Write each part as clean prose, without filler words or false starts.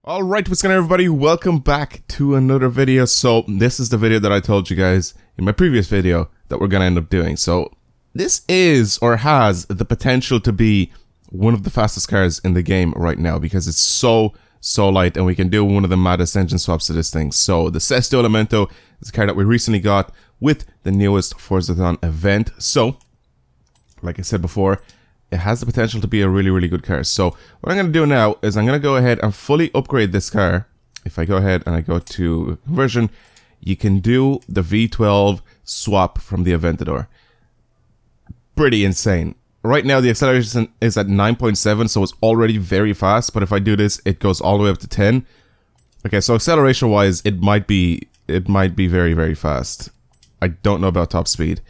Alright, what's going on everybody? Welcome back to another video. So this is the video that I told you guys in my previous video that we're going to end up doing. So this is or has the potential to be one of the fastest cars in the game right now because it's so light and we can do one of the maddest engine swaps to this thing. So the Sesto Elemento is a car that we recently got with the newest Forzathon event. So like I said before, it has the potential to be a really good car. So what I'm going to do now is I'm going to go ahead and fully upgrade this car. If I go ahead and I go to conversion, you can do the V12 swap from the Aventador. Pretty insane. Right now the acceleration is at 9.7, so it's already very fast. But if I do this, it goes all the way up to 10. Okay, so acceleration wise, it might be very fast. I don't know about top speed.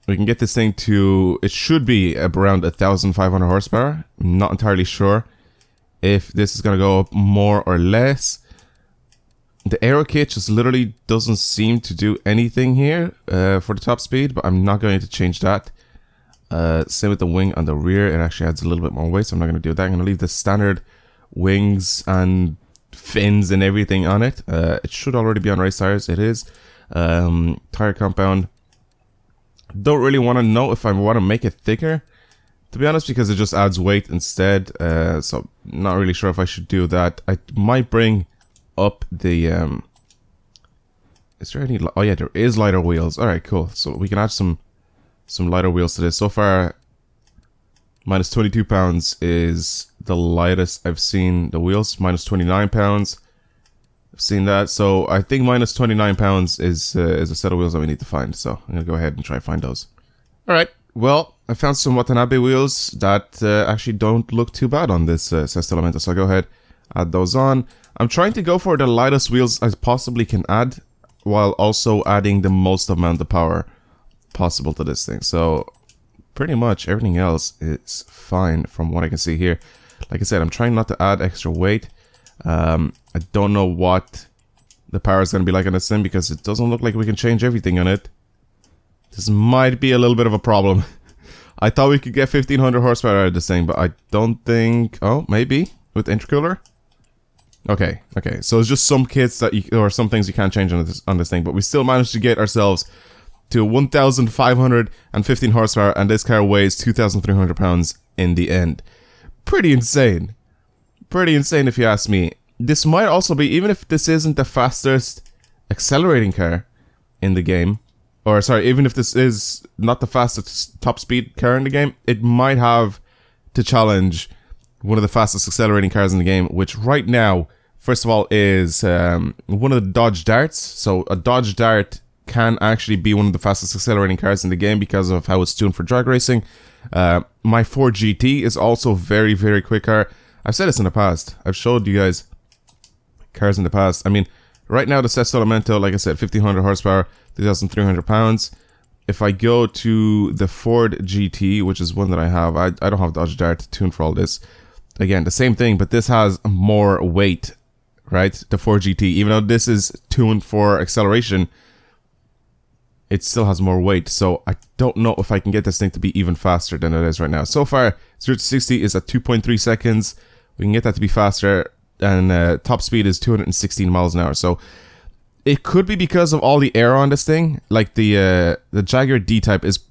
We can get this thing to, it should be around 1,500 horsepower. I'm not entirely sure if this is going to go up more or less. The aero kit just literally doesn't seem to do anything here for the top speed, but I'm not going to change that. Same with the wing on the rear, it actually adds a little bit more weight, so I'm not going to do that. I'm going to leave the standard wings and fins and everything on it. It should already be on race tires, it is. Tire compound. Don't really want to know if I want to make it thicker, to be honest, because it just adds weight instead. So not really sure if I should do that. I might bring up the is there any, oh yeah, there is lighter wheels. All right, cool. So we can add some lighter wheels to this. So far minus 22 pounds is the lightest I've seen the wheels. Minus 29 pounds, I've seen that. So I think minus 29 pounds is a set of wheels that we need to find. So I'm gonna go ahead and try to find those. All right. Well, I found some Watanabe wheels that actually don't look too bad on this Sesto Elemento. So I'll go ahead, add those on. I'm trying to go for the lightest wheels I possibly can add, while also adding the most amount of power possible to this thing. So pretty much everything else is fine from what I can see here. Like I said, I'm trying not to add extra weight. I don't know what the power is going to be like on this thing because it doesn't look like we can change everything on it. This might be a little bit of a problem. I thought we could get 1500 horsepower out of this thing, but I don't think... Oh, maybe with intercooler? Okay. So it's just some kits that or some things you can't change on this thing, but we still managed to get ourselves to 1515 horsepower, and this car weighs 2,300 pounds in the end. Pretty insane. Pretty insane if you ask me. This might also be, even if this isn't the fastest accelerating car in the game, or sorry, even if this is not the fastest top speed car in the game, it might have to challenge one of the fastest accelerating cars in the game, which right now, first of all, is one of the Dodge Darts. So a Dodge Dart can actually be one of the fastest accelerating cars in the game because of how it's tuned for drag racing. My Ford GT is also very quick car. I've said this in the past. I've showed you guys cars in the past. I mean, right now the Sesto Elemento, like I said, 1500 horsepower, 2,300 pounds. If I go to the Ford GT, which is one that I have, I don't have Dodge Dart tuned for all this. Again, the same thing, but this has more weight, right? The Ford GT, even though this is tuned for acceleration, it still has more weight. So I don't know if I can get this thing to be even faster than it is right now. So far, 0 to 60 is at 2.3 seconds. We can get that to be faster, and top speed is 216 miles an hour. So it could be because of all the air on this thing. Like the Jaguar D-Type is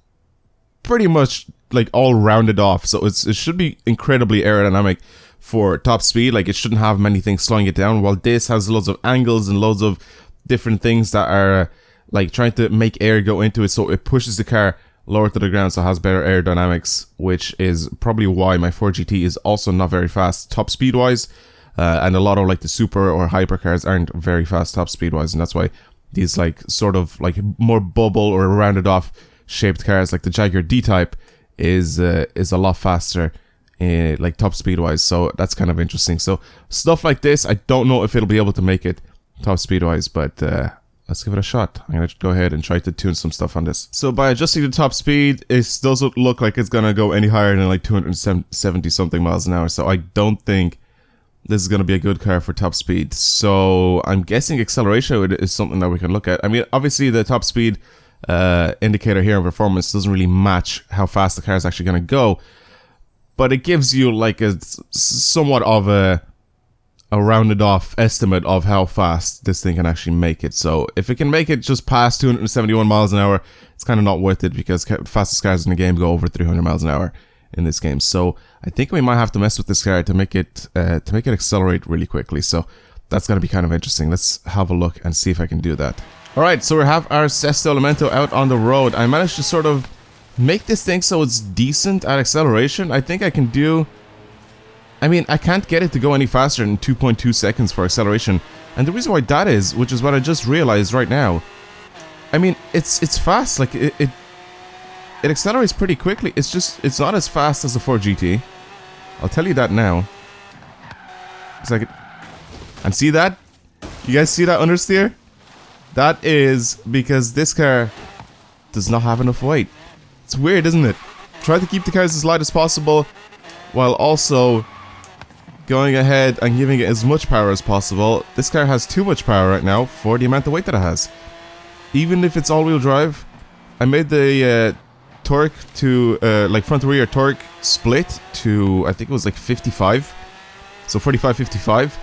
pretty much like all rounded off, so it should be incredibly aerodynamic for top speed. Like it shouldn't have many things slowing it down, while this has loads of angles and loads of different things that are like trying to make air go into it, so it pushes the car lower to the ground, so it has better aerodynamics, which is probably why my Ford GT is also not very fast top speed wise, and a lot of like the super or hyper cars aren't very fast top speed wise, and that's why these like sort of like more bubble or rounded off shaped cars like the Jaguar D-Type is a lot faster like top speed wise. So that's kind of interesting. So stuff like this, I don't know if it'll be able to make it top speed wise, but let's give it a shot. I'm gonna go ahead and try to tune some stuff on this. So by adjusting the top speed, it doesn't look like it's gonna go any higher than like 270 something miles an hour. So I don't think this is gonna be a good car for top speed. So I'm guessing acceleration is something that we can look at. I mean, obviously the top speed indicator here in performance doesn't really match how fast the car is actually gonna go, but it gives you like a somewhat of a rounded off estimate of how fast this thing can actually make it. So if it can make it just past 271 miles an hour, it's kind of not worth it because fastest cars in the game go over 300 miles an hour in this game. So I think we might have to mess with this car to make it accelerate really quickly. So that's going to be kind of interesting. Let's have a look and see if I can do that. Alright, so we have our Sesto Elemento out on the road. I managed to sort of make this thing so it's decent at acceleration. I think I can do... I mean, I can't get it to go any faster than 2.2 seconds for acceleration. And the reason why that is, which is what I just realized right now, I mean, it's fast. Like, it accelerates pretty quickly. It's not as fast as the 4GT. I'll tell you that now. It's like... And see that? You guys see that understeer? That is because this car does not have enough weight. It's weird, isn't it? Try to keep the cars as light as possible while also going ahead and giving it as much power as possible. This car has too much power right now for the amount of weight that it has. Even if it's all-wheel drive, I made the torque to, like front-to-rear torque split to, I think it was like 55. So 45, 55.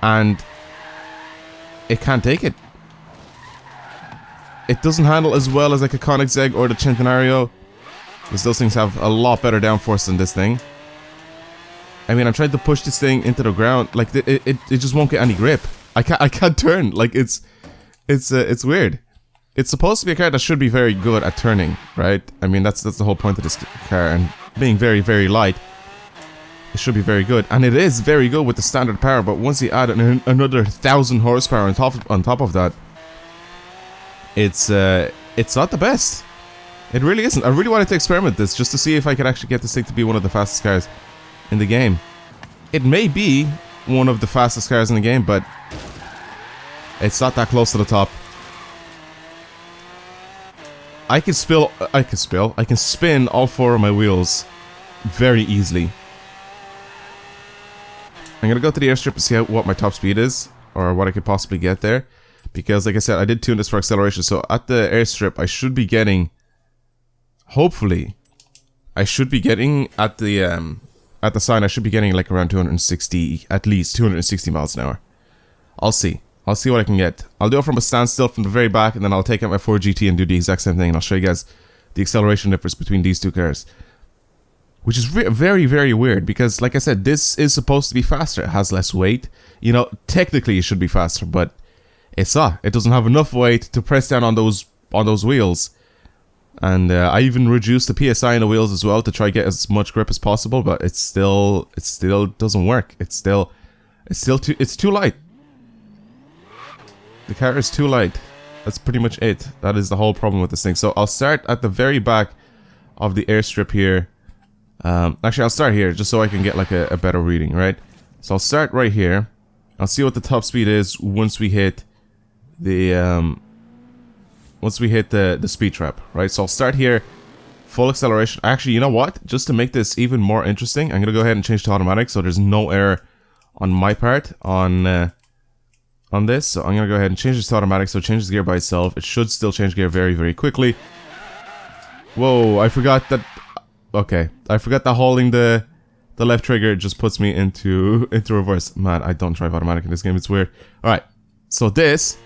And it can't take it. It doesn't handle as well as like a Koenigsegg or the Centenario, because those things have a lot better downforce than this thing. I mean, I'm trying to push this thing into the ground, like it just won't get any grip. I can't turn. Like it's weird. It's supposed to be a car that should be very good at turning, right? I mean, that's the whole point of this car, and being very, very light, it should be very good, and it is very good with the standard power. But once you add another 1,000 horsepower on top of that, it's not the best. It really isn't. I really wanted to experiment this just to see if I could actually get this thing to be one of the fastest cars in the game. It may be one of the fastest cars in the game, but it's not that close to the top. I can spin all four of my wheels very easily. I'm gonna go to the airstrip and see what my top speed is, or what I could possibly get there. Because, like I said, I did tune this for acceleration, so at the airstrip, I should be getting... Hopefully, I should be getting at the sign, I should be getting like around 260, at least 260 miles an hour. I'll see. I'll see what I can get. I'll do it from a standstill from the very back, and then I'll take out my 4GT and do the exact same thing, and I'll show you guys the acceleration difference between these two cars. Which is very, very weird, because, like I said, this is supposed to be faster. It has less weight. You know, technically it should be faster, but it's not. It doesn't have enough weight to press down on those wheels. And I even reduced the PSI in the wheels as well to try to get as much grip as possible, but it still doesn't work. It's too light. The car is too light. That's pretty much it. That is the whole problem with this thing. So I'll start at the very back of the airstrip here. Actually, I'll start here just so I can get like a better reading, right? So I'll start right here. I'll see what the top speed is once we hit the speed trap, right? So I'll start here, full acceleration. Actually, you know what? Just to make this even more interesting, I'm gonna go ahead and change to automatic, so there's no error on my part on this. So I'm gonna go ahead and change this to automatic, so it changes gear by itself. It should still change gear very, very quickly. Whoa! I forgot that. Okay, I forgot that holding the left trigger just puts me into reverse. Man, I don't drive automatic in this game. It's weird. All right, so this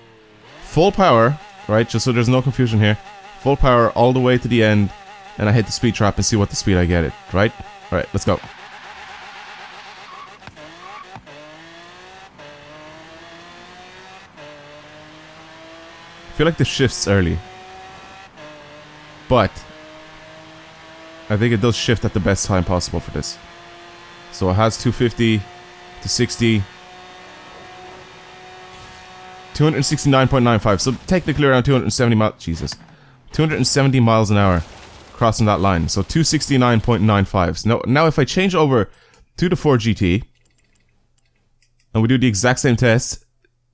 full power. Right, just so there's no confusion here. Full power all the way to the end, and I hit the speed trap and see what the speed I get it, right? Alright, let's go. I feel like the shift's early, but I think it does shift at the best time possible for this. So it has 250 to 60... 269.95, so technically around 270 miles. Jesus, 270 miles an hour crossing that line. So 269.95. So now if I change over to the 4GT and we do the exact same test,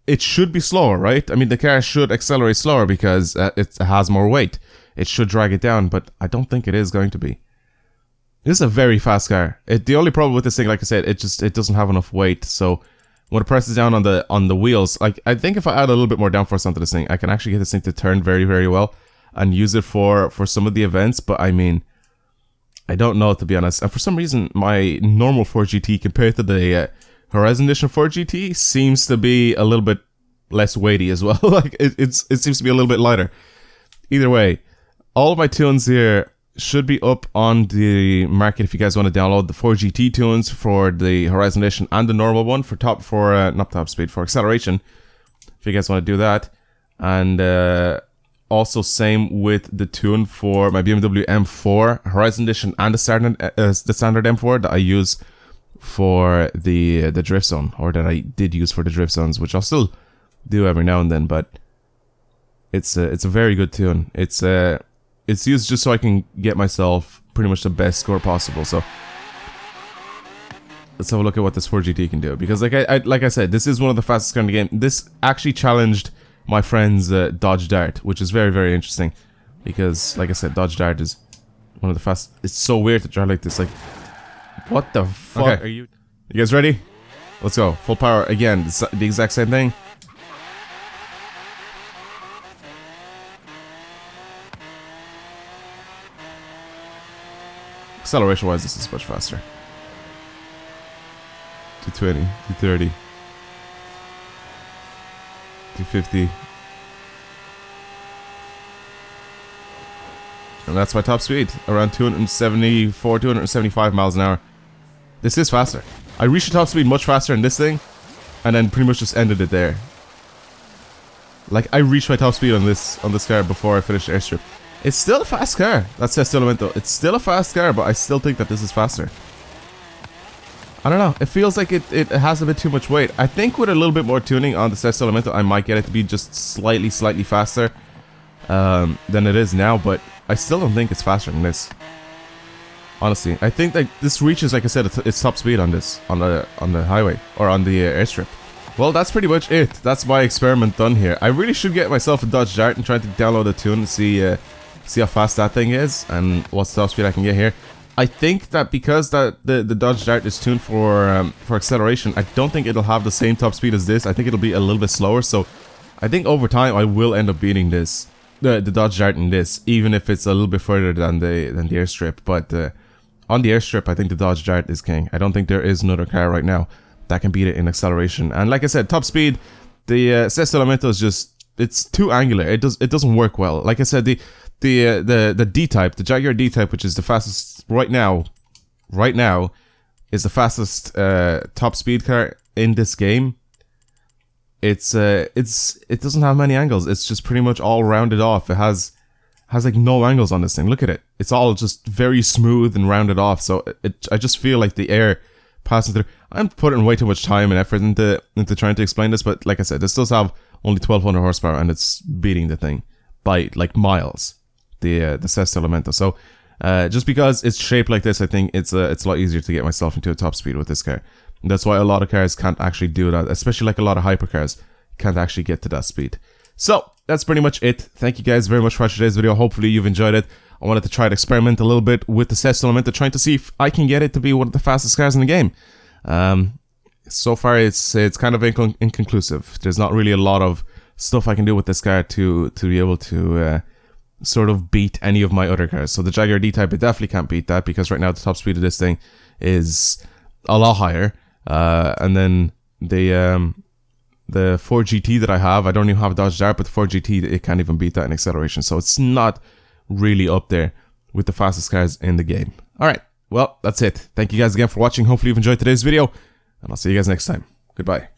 it should be slower, right? I mean, the car should accelerate slower because it has more weight. It should drag it down, but I don't think it is going to be. This is a very fast car. The only problem with this thing, like I said, it doesn't have enough weight. So when it presses down on the wheels, like I think if I add a little bit more downforce onto this thing, I can actually get this thing to turn very, very well and use it for some of the events. But I mean, I don't know, to be honest. And for some reason, my normal 4GT compared to the Horizon Edition 4 GT seems to be a little bit less weighty as well. Like it seems to be a little bit lighter. Either way, all of my tunes here should be up on the market if you guys want to download the 4 GT tunes for the Horizon Edition and the normal one for not top speed, for acceleration. If you guys want to do that. And also same with the tune for my BMW M4 Horizon Edition and the standard M4 that I use for the drift zone, or that I did use for the drift zones, which I'll still do every now and then. But it's a very good tune. It's used just so I can get myself pretty much the best score possible. So let's have a look at what this 4GT can do, because like I said, this is one of the fastest cars in the game. This actually challenged my friend's Dodge Dart, which is very, very interesting, because like I said, Dodge Dart is one of the fastest. It's so weird to drive like this. Like, what the fuck are you guys ready? Let's go. Full power again. It's the exact same thing. Acceleration wise, this is much faster. 220, 230, 250. And that's my top speed, around 274, 275 miles an hour. This is faster. I reached the top speed much faster in this thing, and then pretty much just ended it there. Like, I reached my top speed on this car before I finished the airstrip. It's still a fast car. That's Sesto Elemento. It's still a fast car, but I still think that this is faster. I don't know. It feels like it has a bit too much weight. I think with a little bit more tuning on the Sesto Elemento, I might get it to be just slightly faster than it is now, but I still don't think it's faster than this. Honestly, I think that this reaches, like I said, its top speed on this, on the highway, or on the airstrip. Well, that's pretty much it. That's my experiment done here. I really should get myself a Dodge Dart and try to download a tune and see how fast that thing is and what top speed I can get here. I think that because the Dodge Dart is tuned for acceleration, I don't think it'll have the same top speed as this. I think it'll be a little bit slower. So I think over time I will end up beating this, the Dodge Dart in this, even if it's a little bit further than the airstrip. But on the airstrip, I think the Dodge Dart is king. I don't think there is another car right now that can beat it in acceleration. And like I said, top speed, the Sesto Elemento is just, it's too angular. It doesn't work well. Like I said, the D-Type, the Jaguar D-Type, which is the fastest right now, is the fastest top speed car in this game. It doesn't have many angles. It's just pretty much all rounded off. It has like no angles on this thing. Look at it. It's all just very smooth and rounded off. So I just feel like the air passing through. I'm putting way too much time and effort into trying to explain this, but like I said, this does have only 1200 horsepower and it's beating the thing by like miles. The Sesto Elemento. So just because it's shaped like this, I think it's a lot easier to get myself into a top speed with this car. And that's why a lot of cars can't actually do that, especially like a lot of hypercars can't actually get to that speed. So that's pretty much it. Thank you guys very much for watching today's video. Hopefully you've enjoyed it. I wanted to try to experiment a little bit with the Sesto Elemento, trying to see if I can get it to be one of the fastest cars in the game. So far it's kind of inconclusive. There's not really a lot of stuff I can do with this car to be able to sort of beat any of my other cars. So the Jaguar D-Type, it definitely can't beat that, because right now the top speed of this thing is a lot higher. And then the 4GT that I have, I don't even have a Dodge Dart, but the 4GT, it can't even beat that in acceleration. So it's not really up there with the fastest cars in the game. Alright, well, that's it. Thank you guys again for watching. Hopefully you've enjoyed today's video, and I'll see you guys next time. Goodbye.